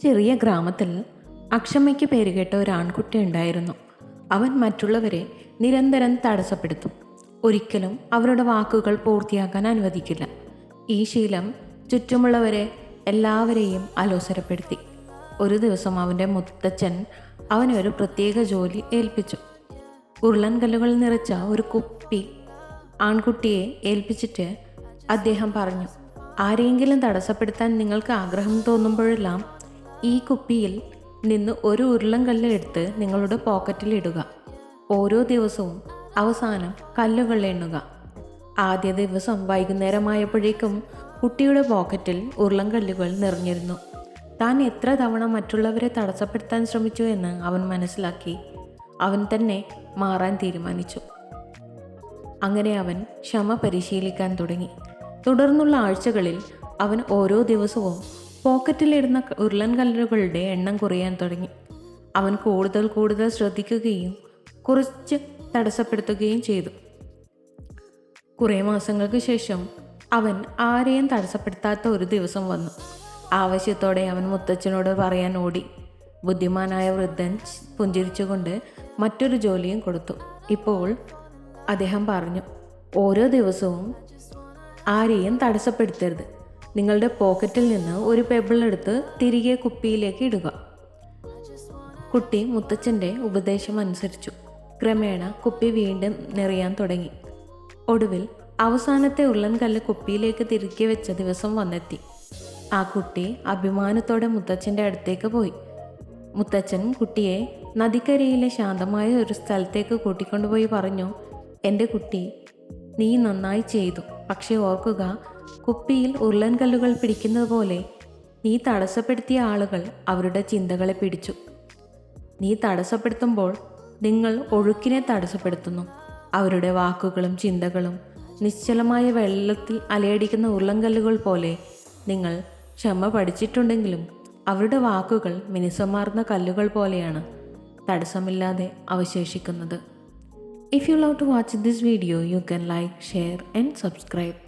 ചെറിയ ഗ്രാമത്തിൽ അക്ഷമയ്ക്ക് പേരുകേട്ട ഒരു ആൺകുട്ടി ഉണ്ടായിരുന്നു. അവൻ മറ്റുള്ളവരെ നിരന്തരം തടസ്സപ്പെടുത്തും. ഒരിക്കലും അവരുടെ വാക്കുകൾ പൂർത്തിയാക്കാൻ അനുവദിക്കില്ല. ഈ ശീലം ചുറ്റുമുള്ളവരെ എല്ലാവരെയും അലോസരപ്പെടുത്തി. ഒരു ദിവസം അവൻ്റെ മുത്തച്ഛൻ അവനെ ഒരു പ്രത്യേക ജോലി ഏൽപ്പിച്ചു. ഉരുളൻ കല്ലുകൾ നിറച്ച ഒരു കുപ്പി ആൺകുട്ടിയെ ഏൽപ്പിച്ചിട്ട് അദ്ദേഹം പറഞ്ഞു, ആരെയെങ്കിലും തടസ്സപ്പെടുത്താൻ നിങ്ങൾക്ക് ആഗ്രഹം തോന്നുമ്പോഴെല്ലാം ഈ കുപ്പിയിൽ നിന്ന് ഒരു ഉരുളൻകല്ല് എടുത്ത് നിങ്ങളുടെ പോക്കറ്റിലിടുക. ഓരോ ദിവസവും അവസാനം കല്ലുകൾ എണ്ണുക. ആദ്യ ദിവസം വൈകുന്നേരമായപ്പോഴേക്കും കുട്ടിയുടെ പോക്കറ്റിൽ ഉരുളൻകല്ലുകൾ നിറഞ്ഞിരുന്നു. താൻ എത്ര തവണ മറ്റുള്ളവരെ തടസ്സപ്പെടുത്താൻ ശ്രമിച്ചു എന്ന് അവൻ മനസ്സിലാക്കി. അവൻ തന്നെ മാറാൻ തീരുമാനിച്ചു. അങ്ങനെ അവൻ ക്ഷമ പരിശീലിക്കാൻ തുടങ്ങി. തുടർന്നുള്ള ആഴ്ചകളിൽ അവൻ ഓരോ ദിവസവും പോക്കറ്റിലിടുന്ന ഉരുളൻകല്ലുകളുടെ എണ്ണം കുറയാൻ തുടങ്ങി. അവൻ കൂടുതൽ ശ്രദ്ധിക്കുകയും കുറച്ച് തടസ്സപ്പെടുത്തുകയും ചെയ്തു. കുറേ മാസങ്ങൾക്ക് ശേഷം അവൻ ആരെയും തടസ്സപ്പെടുത്താത്ത ഒരു ദിവസം വന്നു. ആവശ്യത്തോടെ അവൻ മുത്തച്ഛനോട് പറയാൻ ഓടി. ബുദ്ധിമാനായ വൃദ്ധൻ പുഞ്ചിരിച്ചുകൊണ്ട് മറ്റൊരു ജോലിയും കൊടുത്തു. ഇപ്പോൾ അദ്ദേഹം പറഞ്ഞു, ഓരോ ദിവസവും ആരെയും തടസ്സപ്പെടുത്തരുത്. നിങ്ങളുടെ പോക്കറ്റിൽ നിന്ന് ഒരു പെബിൾ എടുത്ത് തിരികെ കുപ്പിയിലേക്ക് ഇടുക. കുട്ടി മുത്തച്ഛൻ്റെ ഉപദേശം അനുസരിച്ചു. ക്രമേണ കുപ്പി വീണ്ടും നിറയാൻ തുടങ്ങി. ഒടുവിൽ അവസാനത്തെ ഉരുളൻകല്ല് കുപ്പിയിലേക്ക് തിരികെ വെച്ച ദിവസം വന്നെത്തി. ആ കുട്ടി അഭിമാനത്തോടെ മുത്തച്ഛൻ്റെ അടുത്തേക്ക് പോയി. മുത്തച്ഛൻ കുട്ടിയെ നദിക്കരയിലെ ശാന്തമായ ഒരു സ്ഥലത്തേക്ക് കൂട്ടിക്കൊണ്ടുപോയി പറഞ്ഞു, എൻ്റെ കുട്ടി, നീ നന്നായി ചെയ്തു. പക്ഷെ ഓർക്കുക, കുപ്പിയിൽ ഉരുളൻകല്ലുകൾ പിടിക്കുന്നത് പോലെ നീ തടസ്സപ്പെടുത്തിയ ആളുകൾ അവരുടെ ചിന്തകളെ പിടിച്ചു. നീ തടസ്സപ്പെടുത്തുമ്പോൾ നിങ്ങൾ ഒഴുക്കിനെ തടസ്സപ്പെടുത്തുന്നു. അവരുടെ വാക്കുകളും ചിന്തകളും നിശ്ചലമായ വെള്ളത്തിൽ അലയടിക്കുന്ന ഉരുളൻകല്ലുകൾ പോലെ. നിങ്ങൾ ക്ഷമ പഠിച്ചിട്ടുണ്ടെങ്കിലും അവരുടെ വാക്കുകൾ മിനുസമാർന്ന കല്ലുകൾ പോലെയാണ്, തടസ്സമില്ലാതെ അവശേഷിക്കുന്നത്. If you love to watch this video, you can like, share and subscribe.